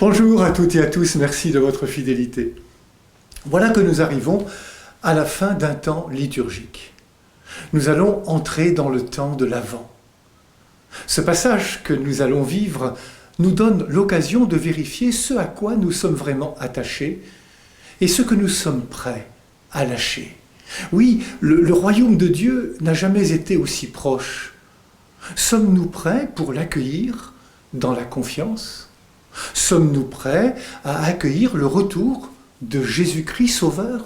Bonjour à toutes et à tous, merci de votre fidélité. Voilà que nous arrivons à la fin d'un temps liturgique. Nous allons entrer dans le temps de l'Avent. Ce passage que nous allons vivre nous donne l'occasion de vérifier ce à quoi nous sommes vraiment attachés et ce que nous sommes prêts à lâcher. Oui, le royaume de Dieu n'a jamais été aussi proche. Sommes-nous prêts pour l'accueillir dans la confiance ? Sommes-nous prêts à accueillir le retour de Jésus-Christ Sauveur ?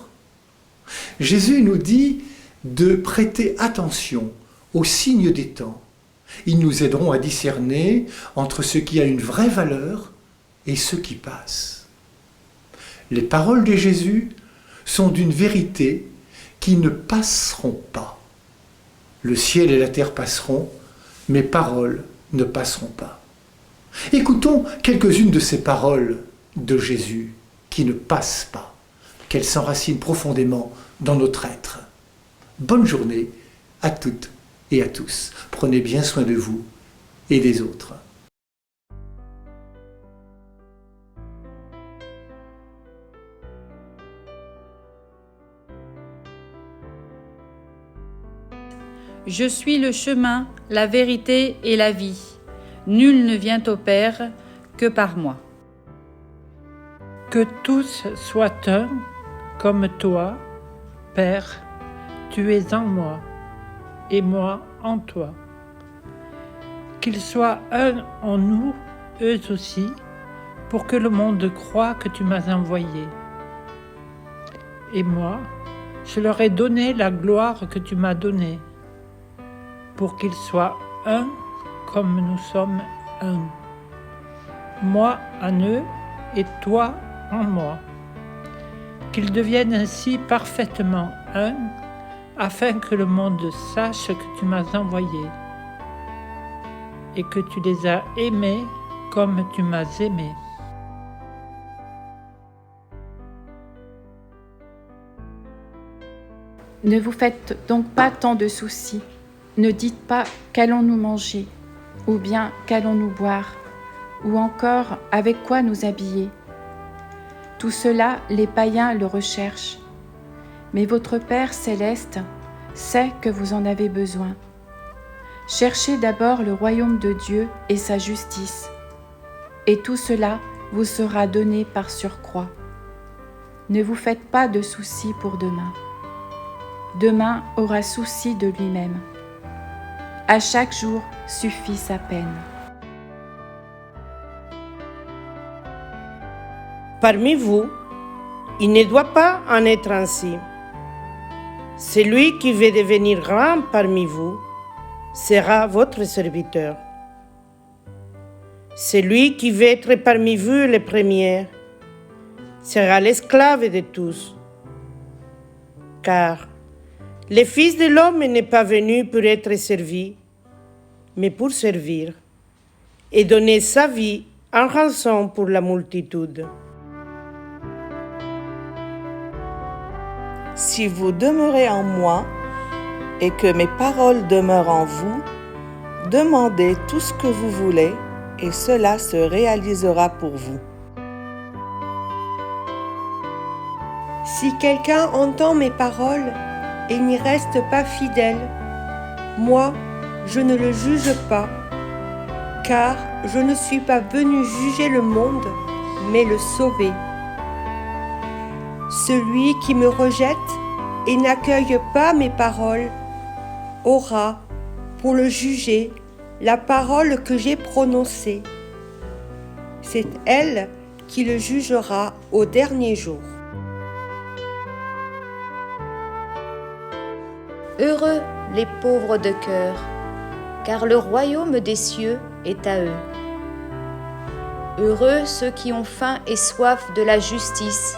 Jésus nous dit de prêter attention aux signes des temps. Ils nous aideront à discerner entre ce qui a une vraie valeur et ce qui passe. Les paroles de Jésus sont d'une vérité qui ne passeront pas. Le ciel et la terre passeront, mes paroles ne passeront pas. Écoutons quelques-unes de ces paroles de Jésus qui ne passent pas, qu'elles s'enracinent profondément dans notre être. Bonne journée à toutes et à tous. Prenez bien soin de vous et des autres. Je suis le chemin, la vérité et la vie. Nul ne vient au Père que par moi. Que tous soient un, comme toi, Père, tu es en moi, et moi en toi. Qu'ils soient un en nous, eux aussi, pour que le monde croie que tu m'as envoyé. Et moi, je leur ai donné la gloire que tu m'as donnée, pour qu'ils soient un comme nous sommes un. Moi en eux et toi en moi. Qu'ils deviennent ainsi parfaitement un, afin que le monde sache que tu m'as envoyé et que tu les as aimés comme tu m'as aimé. Ne vous faites donc pas tant de soucis. Ne dites pas qu'allons-nous manger, ou bien qu'allons-nous boire, ou encore avec quoi nous habiller. Tout cela, les païens le recherchent. Mais votre Père céleste sait que vous en avez besoin. Cherchez d'abord le royaume de Dieu et sa justice, et tout cela vous sera donné par surcroît. Ne vous faites pas de soucis pour demain. Demain aura souci de lui-même. À chaque jour suffit sa peine. Parmi vous, il ne doit pas en être ainsi. Celui qui veut devenir grand parmi vous sera votre serviteur. Celui qui veut être parmi vous le premier sera l'esclave de tous. Car le Fils de l'homme n'est pas venu pour être servi, mais pour servir et donner sa vie en rançon pour la multitude. Si vous demeurez en moi et que mes paroles demeurent en vous, demandez tout ce que vous voulez et cela se réalisera pour vous. Si quelqu'un entend mes paroles et n'y reste pas fidèle, moi, je ne le juge pas, car je ne suis pas venu juger le monde, mais le sauver. Celui qui me rejette et n'accueille pas mes paroles aura, pour le juger, la parole que j'ai prononcée. C'est elle qui le jugera au dernier jour. Heureux les pauvres de cœur, car le royaume des cieux est à eux. Heureux ceux qui ont faim et soif de la justice,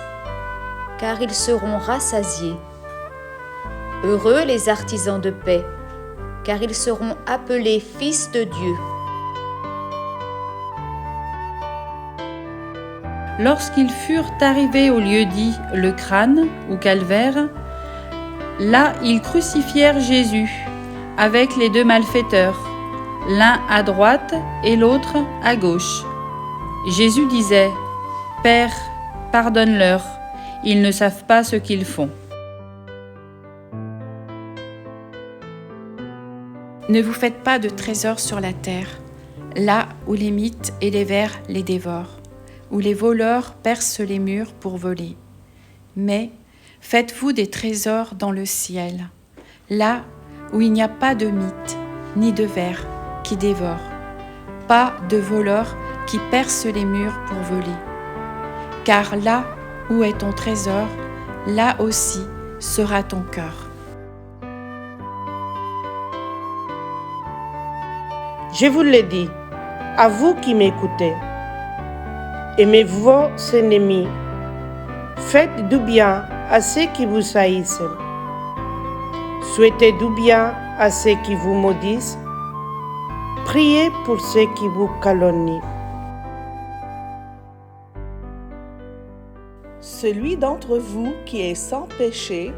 car ils seront rassasiés. Heureux les artisans de paix, car ils seront appelés fils de Dieu. Lorsqu'ils furent arrivés au lieu dit le crâne ou calvaire, là ils crucifièrent Jésus avec les deux malfaiteurs, l'un à droite et l'autre à gauche. Jésus disait : Père, pardonne-leur, ils ne savent pas ce qu'ils font. Ne vous faites pas de trésors sur la terre, là où les mythes et les vers les dévorent, où les voleurs percent les murs pour voler. Mais faites-vous des trésors dans le ciel, là où il n'y a pas de mythes ni de vers qui dévorent, pas de voleurs qui percent les murs pour voler. Car là où est ton trésor, là aussi sera ton cœur. Je vous le dis, à vous qui m'écoutez, aimez vos ennemis, faites du bien à ceux qui vous haïssent, souhaitez du bien à ceux qui vous maudissent, priez pour ceux qui vous calomnient. Celui d'entre vous qui est sans péché,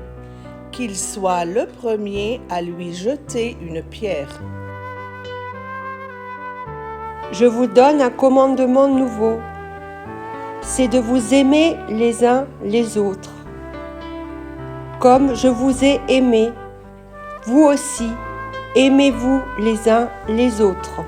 qu'il soit le premier à lui jeter une pierre. Je vous donne un commandement nouveau, c'est de vous aimer les uns les autres. Comme je vous ai aimé, vous aussi, aimez-vous les uns les autres.